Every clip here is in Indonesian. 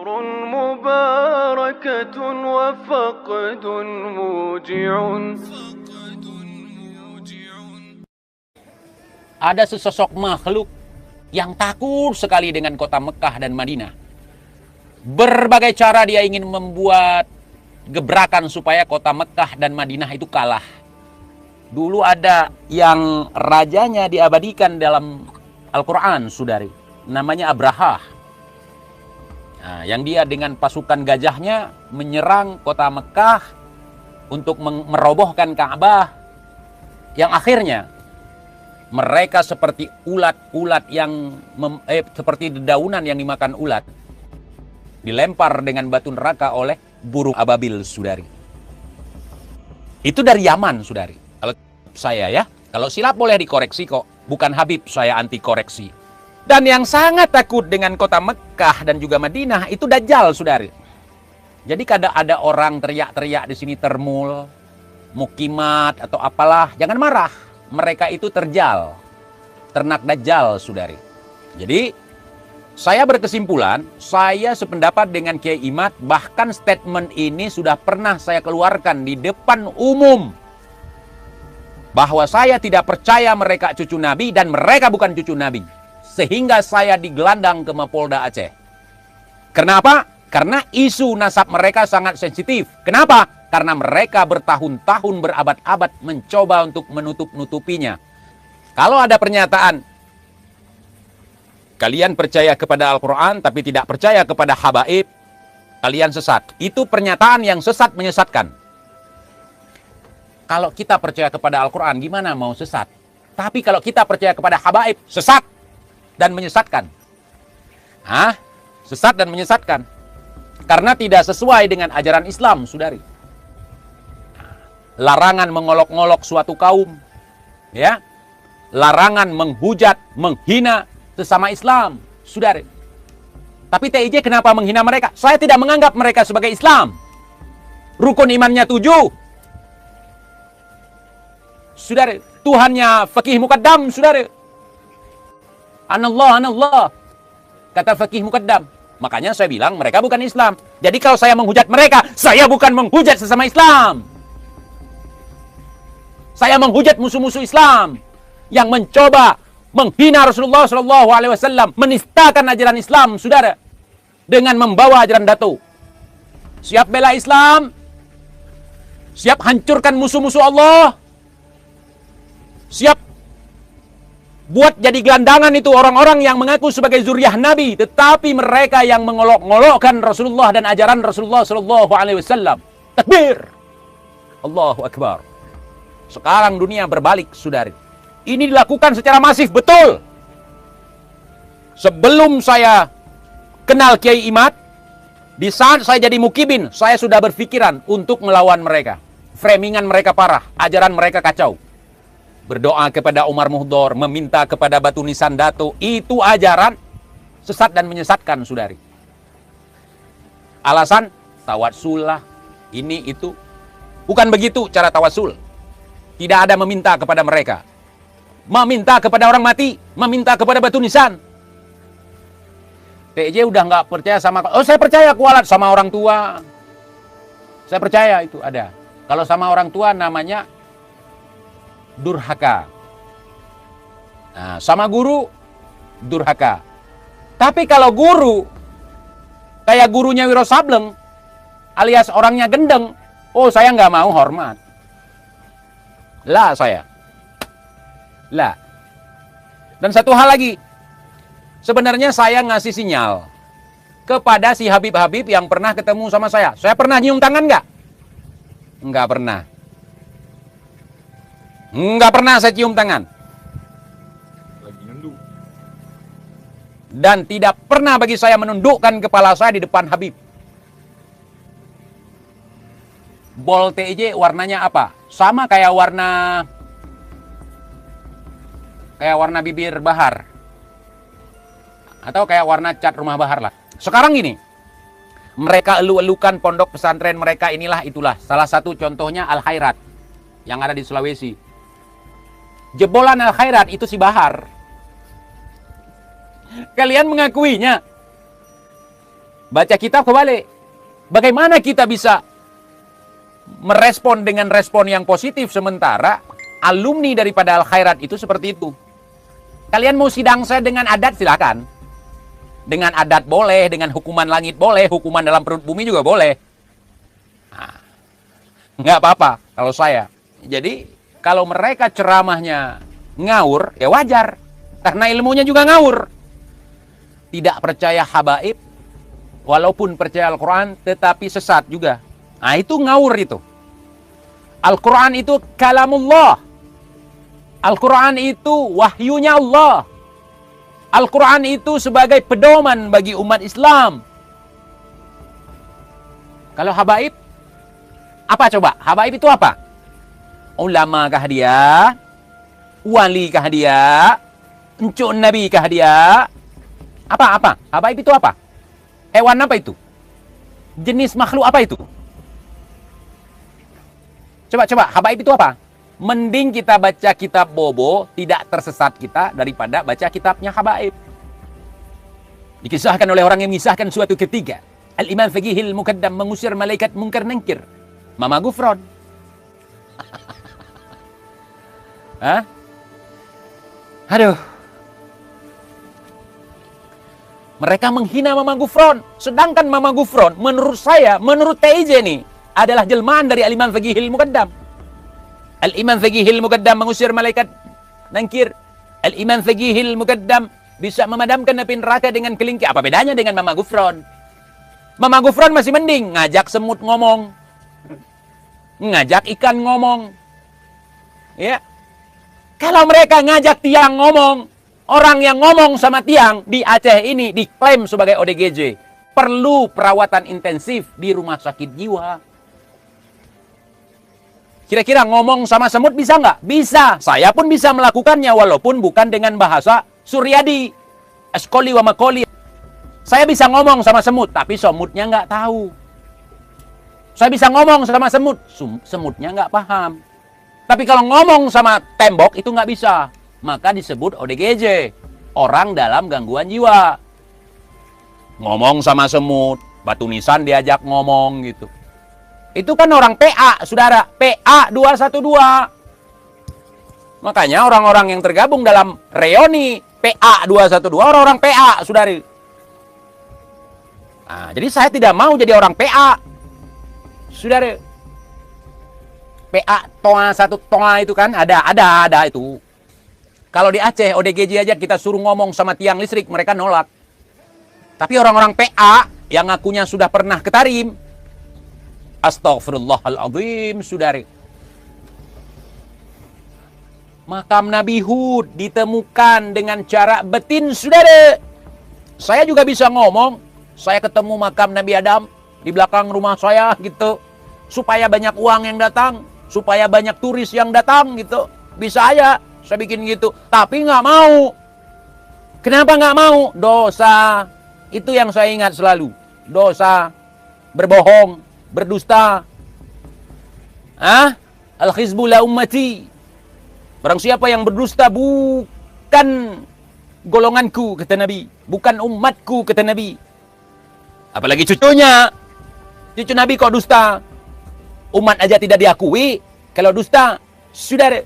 عمر مباركة وفقد موجع. Ada sesosok makhluk yang takut sekali dengan kota Mekah dan Madinah. Berbagai cara dia ingin membuat gebrakan supaya kota Mekah dan Madinah itu kalah. Dulu ada yang rajanya diabadikan dalam Al-Quran, saudari. Namanya Abrahah. Nah, yang dia dengan pasukan gajahnya menyerang kota Mekah untuk merobohkan Ka'bah. Yang akhirnya mereka seperti ulat-ulat yang seperti dedaunan yang dimakan ulat, dilempar dengan batu neraka oleh burung ababil, saudari. Itu dari Yaman, saudari. Kalau saya ya, kalau silap boleh dikoreksi kok. Bukan Habib, saya anti koreksi. Dan yang sangat takut dengan kota Mekah dan juga Madinah itu Dajjal, saudari. Jadi kadang ada orang teriak-teriak di sini termul, mukimat atau apalah, jangan marah. Mereka itu terjal, ternak Dajjal, saudari. Jadi saya berkesimpulan, saya sependapat dengan Kiai Imad, bahkan statement ini sudah pernah saya keluarkan di depan umum. Bahwa saya tidak percaya mereka cucu Nabi dan mereka bukan cucu Nabi. Sehingga saya digelandang ke Mapolda Aceh. Kenapa? Karena isu nasab mereka sangat sensitif. Kenapa? Karena mereka bertahun-tahun, berabad-abad mencoba untuk menutup-nutupinya. Kalau ada pernyataan, kalian percaya kepada Al-Quran tapi tidak percaya kepada habaib, kalian sesat. Itu pernyataan yang sesat menyesatkan. Kalau kita percaya kepada Al-Quran, gimana mau sesat? Tapi kalau kita percaya kepada habaib, sesat dan menyesatkan. Sesat dan menyesatkan. Karena tidak sesuai dengan ajaran Islam, saudari. Larangan mengolok-ngolok suatu kaum, ya, larangan menghujat, menghina sesama Islam, saudari. Tapi TIJ kenapa menghina mereka? Saya tidak menganggap mereka sebagai Islam. Rukun imannya 7, saudari. Tuhannya Faqih Muqaddam, saudari. Anallah, kata Faqih Muqaddam. Makanya saya bilang mereka bukan Islam. Jadi kalau saya menghujat mereka, saya bukan menghujat sesama Islam. Saya menghujat musuh-musuh Islam yang mencoba menghina Rasulullah SAW, menistakan ajaran Islam, saudara, dengan membawa ajaran Datuk. Siap bela Islam, siap hancurkan musuh-musuh Allah, siap buat jadi gelandangan itu orang-orang yang mengaku sebagai zuriyah Nabi, tetapi mereka yang mengolok-ngolokkan Rasulullah dan ajaran Rasulullah SAW. Takbir, Allahu Akbar. Sekarang dunia berbalik, saudari. Ini dilakukan secara masif, betul. Sebelum saya kenal Kiai Imad, di saat saya jadi mukibin, saya sudah berpikiran untuk melawan mereka. Framingan mereka parah, ajaran mereka kacau. Berdoa kepada Umar Muhdor, meminta kepada Batu Nisan Dato, itu ajaran sesat dan menyesatkan, saudari. Alasan tawassul lah, ini itu. Bukan begitu cara tawassul. Tidak ada meminta kepada mereka. Meminta kepada orang mati, meminta kepada Batu Nisan. TJ udah nggak percaya sama, oh saya percaya kualat sama orang tua. Saya percaya itu ada. Kalau sama orang tua namanya durhaka. Nah, sama guru durhaka. Tapi kalau guru kayak gurunya Wiro Sableng alias orangnya gendeng, oh saya nggak mau hormat. Lah saya. Lah. Dan satu hal lagi. Sebenarnya saya ngasih sinyal kepada si Habib-Habib yang pernah ketemu sama saya. Saya pernah nyium tangan nggak? Nggak pernah. Nggak pernah saya cium tangan. Lagi nunduk. Dan tidak pernah bagi saya menundukkan kepala saya di depan Habib. Bol TIJ warnanya apa? Sama kayak warna bibir Bahar. Atau kayak warna cat rumah Bahar lah. Sekarang gini, mereka elu-elukan pondok pesantren mereka inilah itulah. Salah satu contohnya Al Khairat yang ada di Sulawesi. Jebolan Al Khairat itu si Bahar. Kalian mengakuinya. Baca kitab kebalik. Bagaimana kita bisa merespon dengan respon yang positif sementara alumni daripada Al-Khairat itu seperti itu? Kalian mau sidang saya dengan adat, silakan. Dengan adat boleh, dengan hukuman langit boleh, hukuman dalam perut bumi juga boleh. Nah, nggak apa-apa kalau saya. Jadi kalau mereka ceramahnya ngawur, ya wajar. Karena ilmunya juga ngawur. Tidak percaya habaib, walaupun percaya Al-Quran, tetapi sesat juga. Nah, itu ngawur itu. Al-Quran itu kalamullah. Al-Quran itu wahyunya Allah. Al-Quran itu sebagai pedoman bagi umat Islam. Kalau habaib, apa coba? Habaib itu apa? Ulama kah dia? Wali kah dia? Encuk Nabi kah dia? Apa? Habaib itu apa? Hewan apa itu? Jenis makhluk apa itu? Coba, habaib itu apa? Mending kita baca kitab bobo, tidak tersesat kita, daripada baca kitabnya habaib. Dikisahkan oleh orang yang mengisahkan suatu ketika, Al-Imam Faqihil Muqaddam mengusir malaikat mungkar nangkir. Mama Gufron. Hah? Aduh. Mereka menghina Mama Gufron. Sedangkan Mama Gufron, menurut saya, menurut TIJ nih, adalah jelmaan dari Al-Imam Faqihil Muqaddam. Al-Imam Faqihil Muqaddam mengusir malaikat nangkir. Al-Imam Faqihil Muqaddam bisa memadamkan api neraka dengan kelingking. Apa bedanya dengan Mama Gufron? Mama Gufron masih mending ngajak semut ngomong, ngajak ikan ngomong. Ya. Kalau mereka ngajak tiang ngomong, orang yang ngomong sama tiang di Aceh ini diklaim sebagai ODGJ. Perlu perawatan intensif di rumah sakit jiwa. Kira-kira ngomong sama semut bisa nggak? Bisa. Saya pun bisa melakukannya walaupun bukan dengan bahasa Suryadi. Eskoli wa makoli. Saya bisa ngomong sama semut, tapi semutnya nggak tahu. Saya bisa ngomong sama semut, semutnya nggak paham. Tapi kalau ngomong sama tembok itu nggak bisa. Maka disebut ODGJ. Orang dalam gangguan jiwa. Ngomong sama semut, batu nisan diajak ngomong gitu. Itu kan orang PA, saudara. PA 212. Makanya orang-orang yang tergabung dalam reoni PA 212, orang-orang PA, saudari. Nah, jadi saya tidak mau jadi orang PA. Saudari. PA toa satu toa itu kan ada itu. Kalau di Aceh, ODGJ aja kita suruh ngomong sama tiang listrik, mereka nolak. Tapi orang-orang PA yang ngakunya sudah pernah ke Tarim, Astaghfirullahaladzim, saudari. Makam Nabi Hud ditemukan dengan cara betin, saudara. Saya juga bisa ngomong. Saya ketemu makam Nabi Adam di belakang rumah saya gitu. Supaya banyak uang yang datang. Supaya banyak turis yang datang gitu. Bisa aja saya bikin gitu. Tapi nggak mau. Kenapa nggak mau? Dosa. Itu yang saya ingat selalu. Dosa. Berbohong. Berdusta. Al-khizbu la ummati. Barang siapa yang berdusta bukan golonganku, kata Nabi. Bukan umatku, kata Nabi. Apalagi cucunya. Cucu Nabi kok dusta. Umat aja tidak diakui. Kalau dusta, sudah.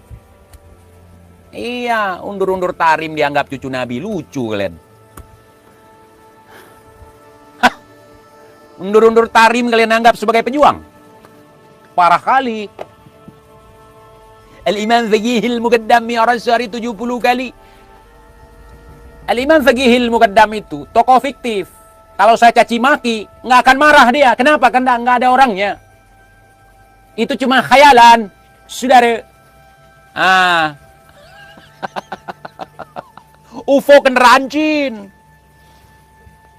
Iya, undur-undur Tarim dianggap cucu Nabi. Lucu kalian. Undur-undur Tarim kalian anggap sebagai pejuang. Parah kali. Al-Imam Faqihil Muqaddam mi'raj sehari 70 kali. Al-Imam Faqihil Muqaddam itu tokoh fiktif. Kalau saya caci maki, nggak akan marah dia. Kenapa? Karena nggak ada orangnya. Itu cuma khayalan. Saudara. UFO kendaraan Jin.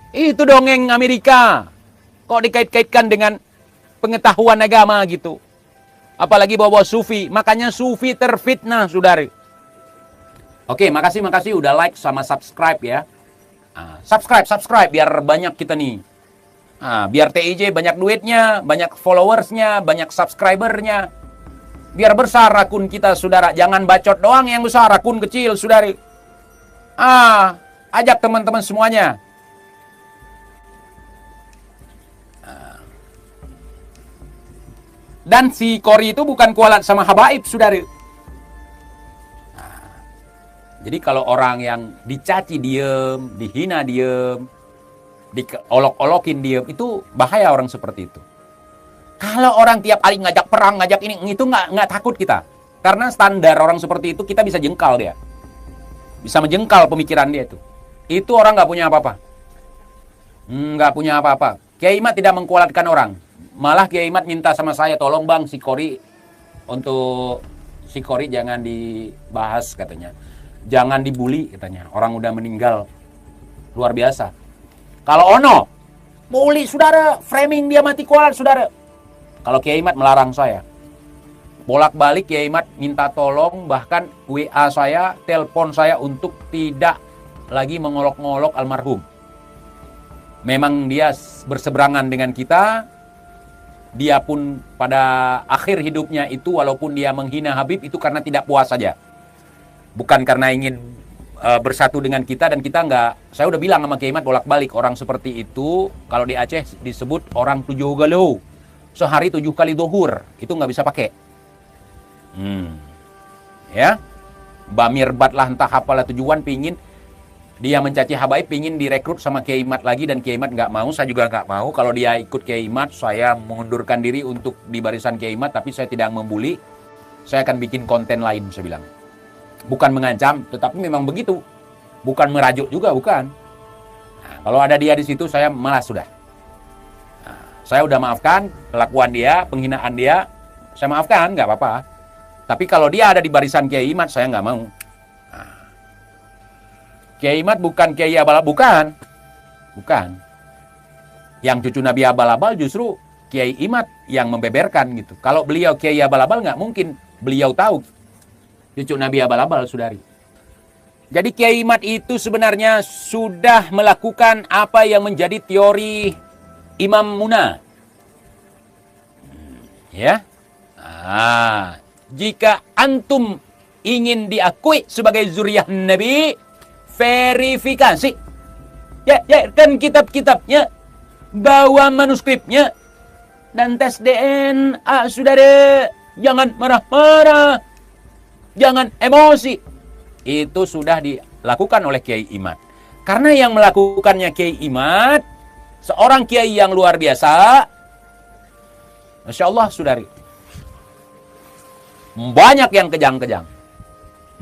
Itu dongeng Amerika. Kok dikait-kaitkan dengan pengetahuan agama gitu. Apalagi bawa sufi. Makanya sufi terfitnah, saudari. Oke, makasih udah like sama subscribe ya. Subscribe biar banyak kita nih. Biar TIJ banyak duitnya, banyak followersnya, banyak subscribernya. Biar besar akun kita, saudara. Jangan bacot doang yang besar, akun kecil, saudari. Ajak teman-teman semuanya. Dan si Kori itu bukan kualat sama habaib, saudara. Nah, jadi kalau orang yang dicaci diem, dihina diem, diolok-olokin diem, itu bahaya orang seperti itu. Kalau orang tiap kali ngajak perang, ngajak ini, itu nggak takut kita. Karena standar orang seperti itu, kita bisa jengkal dia. Bisa menjengkal pemikiran dia itu. Itu orang nggak punya apa-apa. Nggak punya apa-apa. Kiai Imat tidak mengkualatkan orang. Malah Kiai Imat minta sama saya, tolong bang si Kori, untuk si Kori jangan dibahas katanya. Jangan dibully katanya. Orang udah meninggal. Luar biasa. Kalau ono, bully saudara, framing dia mati kualat saudara. Kalau Kiai Imat melarang saya. Bolak-balik Kiai Imat minta tolong, bahkan WA saya, telepon saya untuk tidak lagi mengolok-ngolok almarhum. Memang dia berseberangan dengan kita. Dia pun pada akhir hidupnya itu, walaupun dia menghina Habib, itu karena tidak puas saja. Bukan karena ingin bersatu dengan kita, dan kita nggak. Saya udah bilang sama Kiai Imat bolak-balik, orang seperti itu kalau di Aceh disebut orang 7 galuh. Sehari 7 kali zuhur, itu nggak bisa pakai. Ya, Bamir Batlah entah apalah tujuan, pingin dia mencaci habaib, pingin direkrut sama Kiai Imat lagi, dan Kiai Imat nggak mau, saya juga nggak mau. Kalau dia ikut Kiai Imat, saya mengundurkan diri untuk di barisan Kiai Imat, tapi saya tidak membuli. Saya akan bikin konten lain, saya bilang. Bukan mengancam, tetapi memang begitu. Bukan merajuk juga, bukan. Nah, kalau ada dia di situ, saya malas sudah. Nah, saya udah maafkan kelakuan dia, penghinaan dia, saya maafkan, nggak apa-apa. Tapi kalau dia ada di barisan Kiai Imat, saya nggak mau. Kiai Imat bukan Kiai abal-abal, bukan. Yang cucu Nabi abal-abal justru Kiai Imat yang membeberkan gitu. Kalau beliau Kiai abal-abal, nggak mungkin beliau tahu cucu Nabi abal-abal, saudari. Jadi Kiai Imat itu sebenarnya sudah melakukan apa yang menjadi teori Imam Muna. Ya. Jika antum ingin diakui sebagai zuriyah Nabi, verifikasi. Ya, kan kitab-kitabnya, bawa manuskripnya, dan tes DNA, saudara. Jangan marah-marah, jangan emosi. Itu sudah dilakukan oleh Kiai Imat. Karena yang melakukannya Kiai Imat, seorang kiai yang luar biasa. Masya Allah, saudari. Banyak yang kejang-kejang.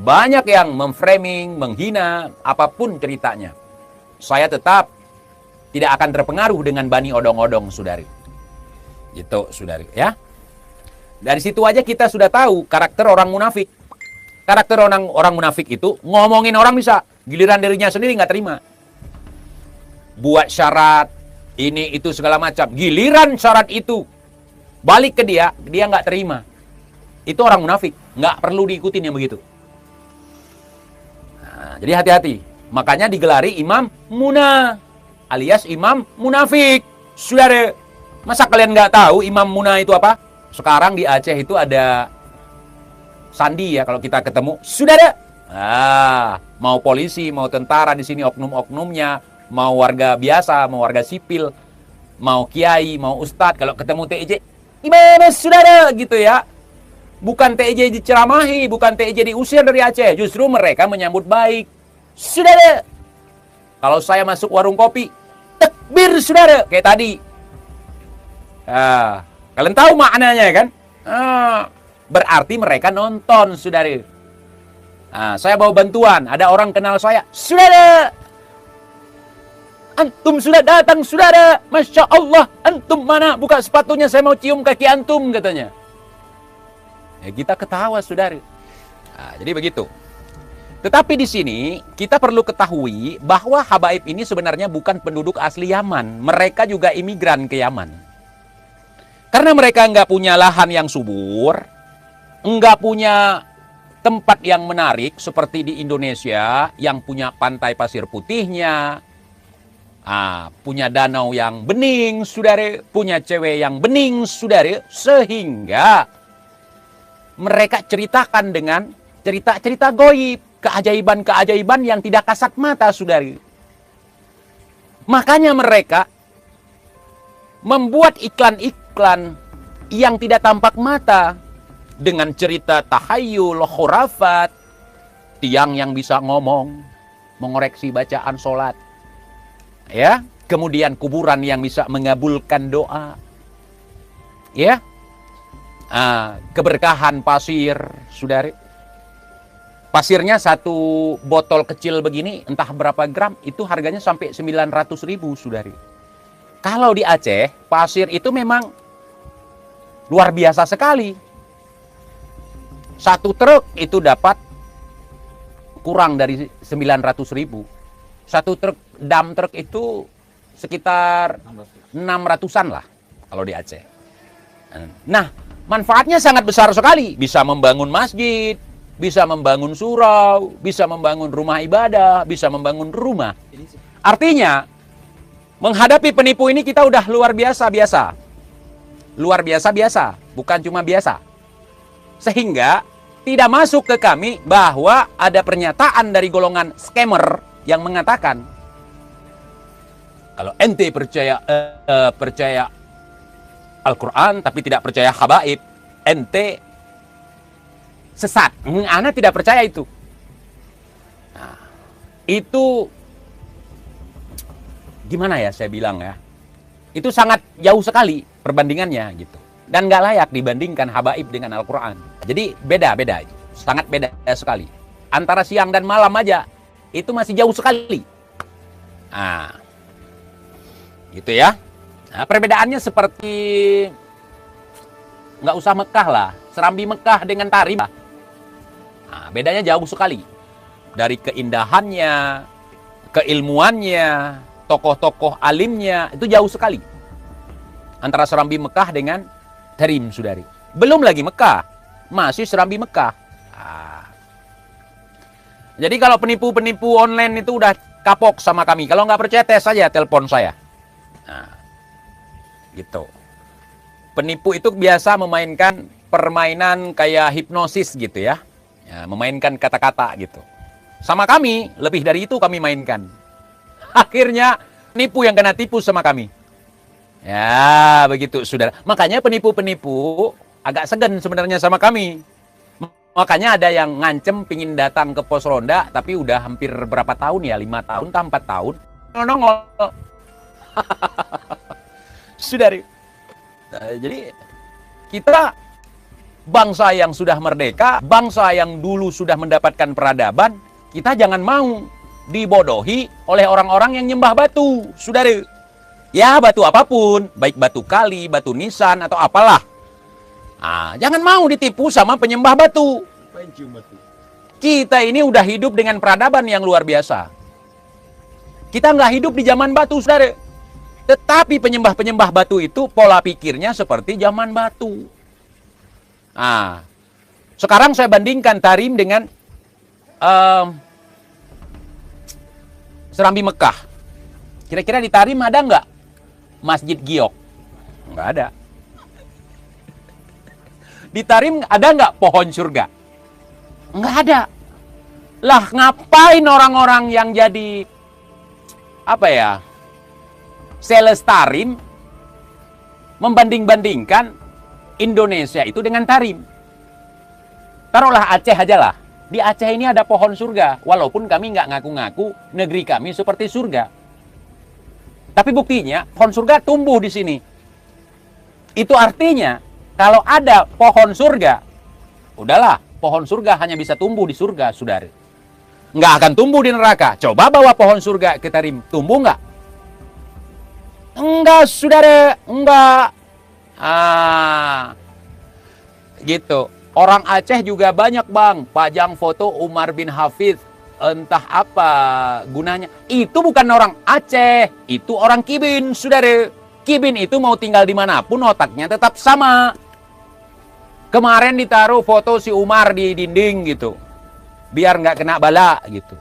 Banyak yang memframing, menghina, apapun ceritanya. Saya tetap tidak akan terpengaruh dengan bani odong-odong, saudari. Gitu, saudari, ya. Dari situ aja kita sudah tahu karakter orang munafik. Karakter orang munafik itu ngomongin orang bisa, giliran dirinya sendiri nggak terima. Buat syarat, ini, itu, segala macam. Giliran syarat itu balik ke dia nggak terima. Itu orang munafik, nggak perlu diikutin yang begitu. Nah, jadi hati-hati. Makanya digelari Imam Muna, alias Imam Munafik. Saudara, masa kalian nggak tahu Imam Muna itu apa? Sekarang di Aceh itu ada sandi ya, kalau kita ketemu. Saudara, mau polisi, mau tentara di sini, oknum-oknumnya, mau warga biasa, mau warga sipil, mau kiai, mau ustadz, kalau ketemu TJ, gimana saudara gitu ya. Bukan TJ diceramahi, bukan TJ diusir dari Aceh. Justru mereka menyambut baik. Saudara, kalau saya masuk warung kopi, takbir saudara, kayak tadi. Kalian tahu maknanya kan? Berarti mereka nonton, saudara. Saya bawa bantuan, ada orang kenal saya. Saudara, antum sudah datang, saudara. Masya Allah, antum mana? Buka sepatunya, saya mau cium kaki antum, katanya. Ya, kita ketawa, saudara. Jadi begitu. Tetapi di sini kita perlu ketahui bahwa habaib ini sebenarnya bukan penduduk asli Yaman. Mereka juga imigran ke Yaman. Karena mereka nggak punya lahan yang subur, nggak punya tempat yang menarik seperti di Indonesia yang punya pantai pasir putihnya, punya danau yang bening, saudara, punya cewek yang bening, saudara, sehingga mereka ceritakan dengan cerita-cerita goib, keajaiban-keajaiban yang tidak kasat mata, saudari. Makanya mereka membuat iklan-iklan yang tidak tampak mata dengan cerita tahayul, khurafat, tiang yang bisa ngomong, mengoreksi bacaan sholat, ya, kemudian kuburan yang bisa mengabulkan doa, ya, keberkahan pasir, saudari. Pasirnya satu botol kecil begini, entah berapa gram, itu harganya sampai 900.000, saudari. Kalau di Aceh, pasir itu memang luar biasa sekali. Satu truk itu dapat kurang dari 900.000. Satu truk, dump truk itu sekitar 600-an lah kalau di Aceh. Nah, manfaatnya sangat besar sekali. Bisa membangun masjid, bisa membangun surau, bisa membangun rumah ibadah, bisa membangun rumah. Artinya, menghadapi penipu ini kita udah luar biasa-biasa. Luar biasa-biasa, bukan cuma biasa. Sehingga tidak masuk ke kami bahwa ada pernyataan dari golongan scammer yang mengatakan, kalau ente percaya Al-Quran tapi tidak percaya habaib, ente sesat. Ana tidak percaya itu. Nah, itu gimana ya saya bilang ya? Itu sangat jauh sekali perbandingannya gitu. Dan nggak layak dibandingkan habaib dengan Al-Quran. Jadi beda, sangat beda sekali. Antara siang dan malam aja itu masih jauh sekali. Nah, gitu ya. Nah, perbedaannya seperti nggak usah Mekah lah, Serambi Mekah dengan Tarim. Nah, bedanya jauh sekali. Dari keindahannya, keilmuannya, tokoh-tokoh alimnya, itu jauh sekali. Antara Serambi Mekah dengan Tarim, saudari. Belum lagi Mekah, masih Serambi Mekah. Nah. Jadi kalau penipu-penipu online itu udah kapok sama kami. Kalau nggak percaya, tes saja telepon saya. Nah, gitu. Penipu itu biasa memainkan permainan kayak hipnosis gitu ya. Ya, memainkan kata-kata gitu. Sama kami, lebih dari itu kami mainkan. Akhirnya penipu yang kena tipu sama kami. Ya, begitu saudara. Makanya penipu-penipu agak segan sebenarnya sama kami. Makanya ada yang ngancem pingin datang ke pos ronda, tapi udah hampir berapa tahun ya, 5 tahun, 4 tahun. Nongol. Saudari. Nah, jadi kita bangsa yang sudah merdeka, bangsa yang dulu sudah mendapatkan peradaban, kita jangan mau dibodohi oleh orang-orang yang nyembah batu, saudari. Ya, batu apapun, baik batu kali, batu nisan, atau apalah. Nah, jangan mau ditipu sama penyembah batu. Kita ini udah hidup dengan peradaban yang luar biasa. Kita nggak hidup di zaman batu, saudara. Tetapi penyembah-penyembah batu itu pola pikirnya seperti zaman batu. Nah, sekarang saya bandingkan Tarim dengan Serambi Mekah. Kira-kira di Tarim ada nggak Masjid Giok? Nggak ada. Di Tarim ada nggak pohon surga? Nggak ada. Lah ngapain orang-orang yang jadi apa ya, sales Tarim membanding-bandingkan Indonesia itu dengan Tarim? Taruhlah Aceh aja lah. Di Aceh ini ada pohon surga, walaupun kami nggak ngaku-ngaku negeri kami seperti surga. Tapi buktinya pohon surga tumbuh di sini. Itu artinya kalau ada pohon surga, udahlah, pohon surga hanya bisa tumbuh di surga, saudara. Nggak akan tumbuh di neraka. Coba bawa pohon surga ke Tarim, tumbuh nggak? Enggak, saudara, enggak. Gitu. Orang Aceh juga banyak, Bang, pajang foto Umar bin Hafidh. Entah apa gunanya. Itu bukan orang Aceh, itu orang Kibin, saudara. Kibin itu mau tinggal dimanapun otaknya tetap sama. Kemarin ditaruh foto si Umar di dinding gitu, biar nggak kena bala gitu.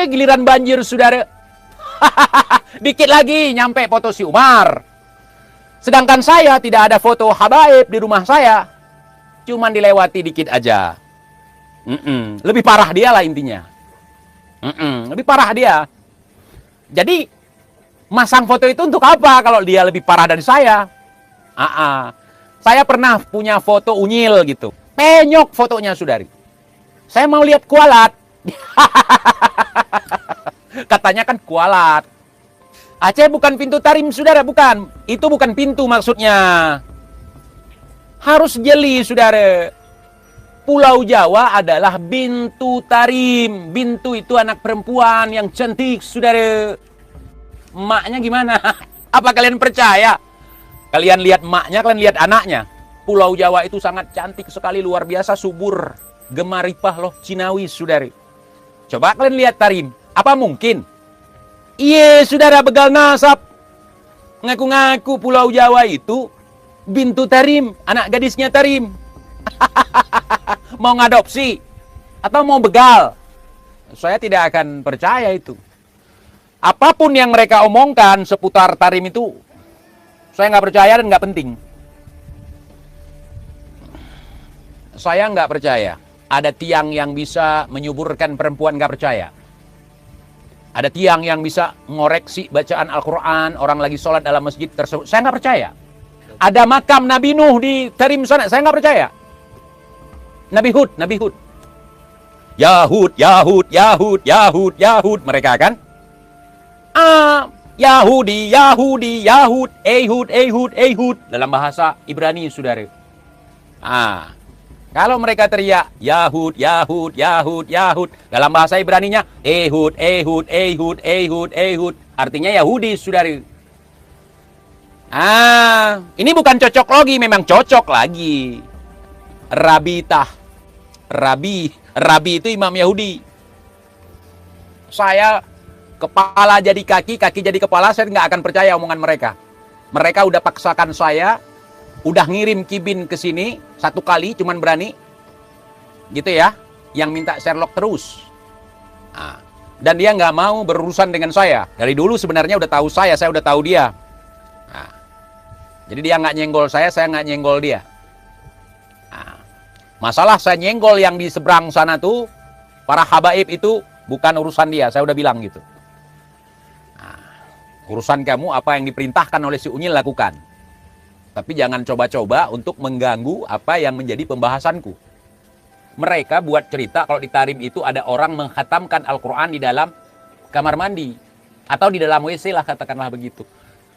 Giliran banjir, saudara. Dikit lagi nyampe foto si Umar. Sedangkan saya tidak ada foto habaib di rumah saya. Cuman dilewati dikit aja. Lebih parah dia lah intinya. Lebih parah dia. Jadi masang foto itu untuk apa kalau dia lebih parah dari saya? Saya pernah punya foto unyil gitu. Penyok fotonya, saudari. Saya mau lihat kualat. Katanya kan kualat. Aceh bukan pintu tarim, saudara, bukan. Itu bukan pintu maksudnya. Harus jeli, saudara. Pulau Jawa adalah Bintu Tarim. Bintu itu anak perempuan yang cantik, saudara. Emaknya gimana? Apa kalian percaya? Kalian lihat emaknya, kalian lihat anaknya. Pulau Jawa itu sangat cantik sekali, luar biasa, subur. Gemaripah loh, Cinawi, saudari. Coba kalian lihat Tarim. Apa mungkin? Iya, saudara, begal nasab. Ngaku-ngaku Pulau Jawa itu Bintu Tarim, anak gadisnya Tarim. Mau ngadopsi atau mau begal? Saya tidak akan percaya itu. Apapun yang mereka omongkan seputar Tarim itu, saya nggak percaya dan nggak penting. Saya nggak percaya ada tiang yang bisa menyuburkan perempuan, nggak percaya. Ada tiang yang bisa ngoreksi bacaan Al-Quran, orang lagi sholat dalam masjid tersebut. Saya nggak percaya. Ada makam Nabi Nuh di Tarim sana, saya nggak percaya. Nabi Hud. Yahud. Mereka kan? Yahudi. Ehud. Dalam bahasa Ibrani, saudara. Kalau mereka teriak Yahud. Dalam bahasa Ibraninya Ehud. Artinya Yahudi, saudara. Ini bukan cocok logi, memang cocok lagi. Rabi itu imam Yahudi. Saya kepala jadi kaki jadi kepala, saya nggak akan percaya omongan mereka. Mereka udah paksakan saya, udah ngirim Kibin ke sini 1 kali, cuman berani. Gitu ya, yang minta Sherlock terus. Dan dia nggak mau berurusan dengan saya. Dari dulu sebenarnya udah tahu saya udah tahu dia. Jadi dia nggak nyenggol saya nggak nyenggol dia. Masalah saya nyenggol yang di seberang sana tuh, para habaib itu bukan urusan dia, saya udah bilang gitu. Urusan kamu apa yang diperintahkan oleh si Unyil lakukan. Tapi jangan coba-coba untuk mengganggu apa yang menjadi pembahasanku. Mereka buat cerita kalau di Tarim itu ada orang menghatamkan Al-Quran di dalam kamar mandi. Atau di dalam WC lah, katakanlah begitu.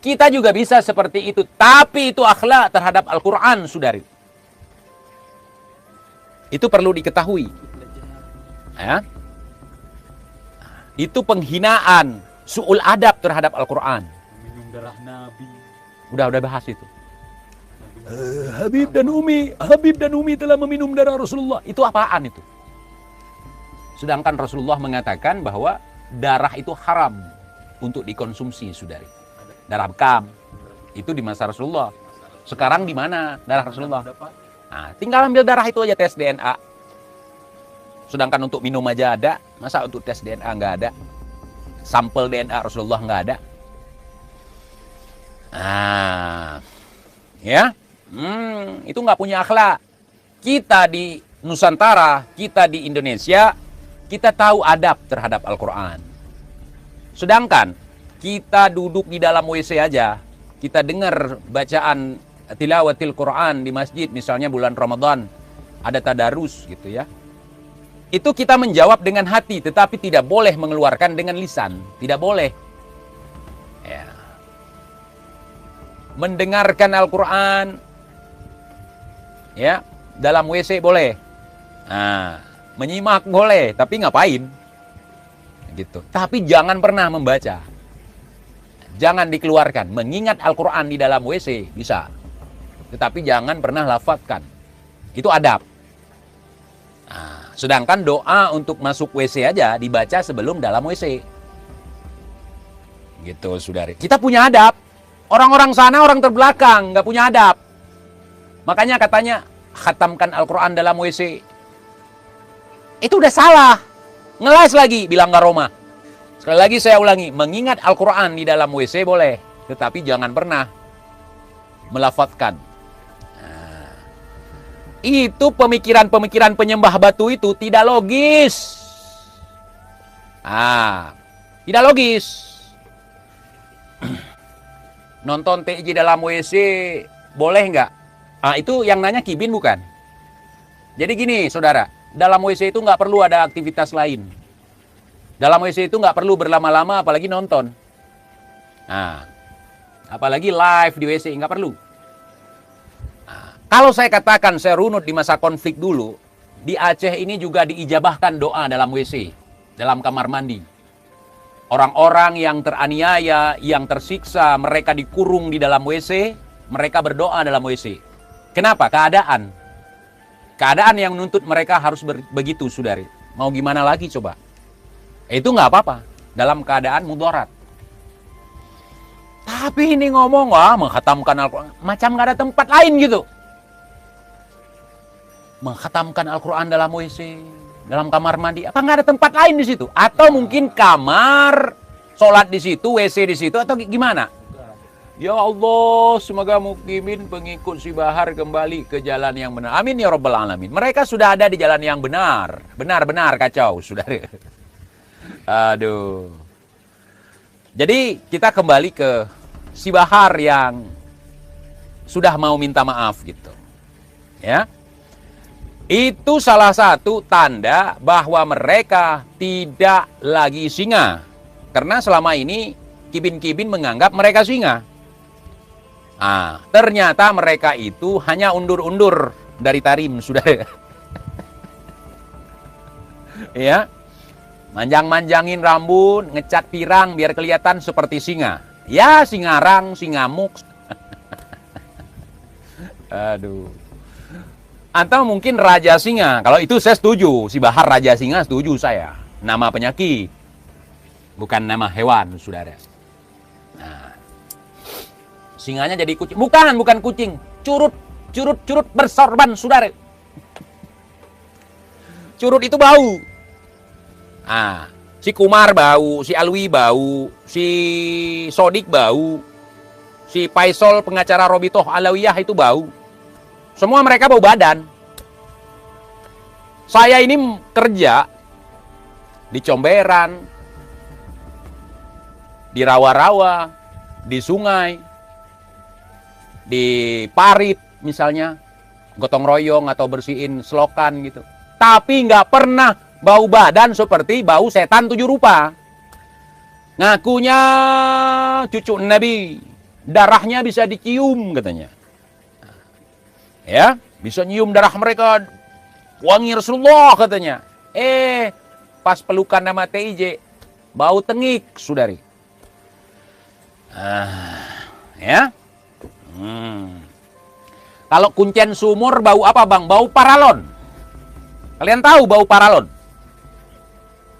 Kita juga bisa seperti itu, tapi itu akhlak terhadap Al-Quran, saudari. Itu perlu diketahui. Ya. Itu penghinaan, su'ul adab terhadap Al-Quran. Minum darah Nabi. Udah bahas itu. Habib dan Umi telah meminum darah Rasulullah. Itu apaan itu? Sedangkan Rasulullah mengatakan bahwa darah itu haram untuk dikonsumsi, saudari. Darah bekam itu di masa Rasulullah. Sekarang di mana darah Rasulullah? Tinggal ambil darah itu aja, tes DNA. Sedangkan untuk minum aja ada, masa untuk tes DNA nggak ada? Sampel DNA Rasulullah nggak ada. Itu nggak punya akhlak. Kita di Nusantara, kita di Indonesia, kita tahu adab terhadap Al-Quran. Sedangkan kita duduk di dalam WC aja, kita dengar bacaan tilawatil Quran di masjid, misalnya bulan Ramadan, ada tadarus gitu ya. Itu kita menjawab dengan hati, tetapi tidak boleh mengeluarkan dengan lisan. Tidak boleh. Ya. Mendengarkan Al-Quran, ya, dalam WC boleh. Menyimak boleh, tapi ngapain? Gitu. Tapi jangan pernah membaca. Jangan dikeluarkan. Mengingat Al-Quran di dalam WC, bisa. Tetapi jangan pernah lafadzkan. Itu adab. Sedangkan doa untuk masuk WC aja dibaca sebelum dalam WC. Gitu, saudari. Kita punya adab. Orang-orang sana, orang terbelakang, nggak punya adab. Makanya katanya, khatamkan Al-Quran dalam WC. Itu udah salah. Ngelas lagi, bilang Garoma. Sekali lagi saya ulangi, mengingat Al-Quran di dalam WC boleh. Tetapi jangan pernah melafadzkan. Itu pemikiran-pemikiran penyembah batu itu tidak logis. Tidak logis. Nonton TJ dalam WC boleh nggak? Itu yang nanya Kibin bukan? Jadi gini, saudara. Dalam WC itu nggak perlu ada aktivitas lain. Dalam WC itu nggak perlu berlama-lama, apalagi nonton. Nah, apalagi live di WC, nggak perlu. Nah, kalau saya katakan saya runut di masa konflik dulu, di Aceh ini juga diijabahkan doa dalam WC, dalam kamar mandi. Orang-orang yang teraniaya, yang tersiksa, mereka dikurung di dalam WC, mereka berdoa dalam WC. Kenapa? Keadaan. Keadaan yang menuntut mereka harus begitu, saudari. Mau gimana lagi coba? Itu nggak apa-apa. Dalam keadaan mudarat. Tapi ini ngomong, wah menghatamkan Al-Quran. Macam nggak ada tempat lain gitu. Menghatamkan Al-Quran dalam WC, dalam kamar mandi. Apa nggak ada tempat lain di situ? Atau mungkin kamar, sholat di situ, WC di situ, atau gimana? Ya Allah, semoga Mukimin pengikut si Bahar kembali ke jalan yang benar. Amin ya Rabbal Alamin. Mereka sudah ada di jalan yang benar. Benar-benar kacau, saudara. Aduh. Jadi kita kembali ke si Bahar yang sudah mau minta maaf gitu. Ya. Itu salah satu tanda bahwa mereka tidak lagi singa. Karena selama ini Kibin-Kibin menganggap mereka singa. Ternyata mereka itu hanya undur-undur dari tarim, sudah. Ya, manjang-manjangin rambut, ngecat pirang biar kelihatan seperti singa. Ya, singarang, singamuk. Aduh. Atau mungkin raja singa. Kalau itu saya setuju, si Bahar raja singa setuju saya. Nama penyakit, bukan nama hewan, saudara. Singanya jadi kucing. Bukan kucing. Curut bersorban, saudara. Curut itu bau. Si Kumar bau, si Alwi bau, si Sodik bau, si Faisal pengacara Robitoh Alawiyah itu bau. Semua mereka bau badan. Saya ini kerja di Comberan, di rawa-rawa, di sungai, di parit misalnya, gotong royong atau bersihin selokan gitu. Tapi nggak pernah bau badan seperti bau setan 7 rupa. Ngakunya cucu Nabi, darahnya bisa dicium katanya. Ya, bisa nyium darah mereka, wangi Rasulullah katanya. Pas pelukan nama TIJ, bau tengik, saudari. Ya. Kalau kuncen sumur bau apa bang? Bau paralon. Kalian tahu bau paralon?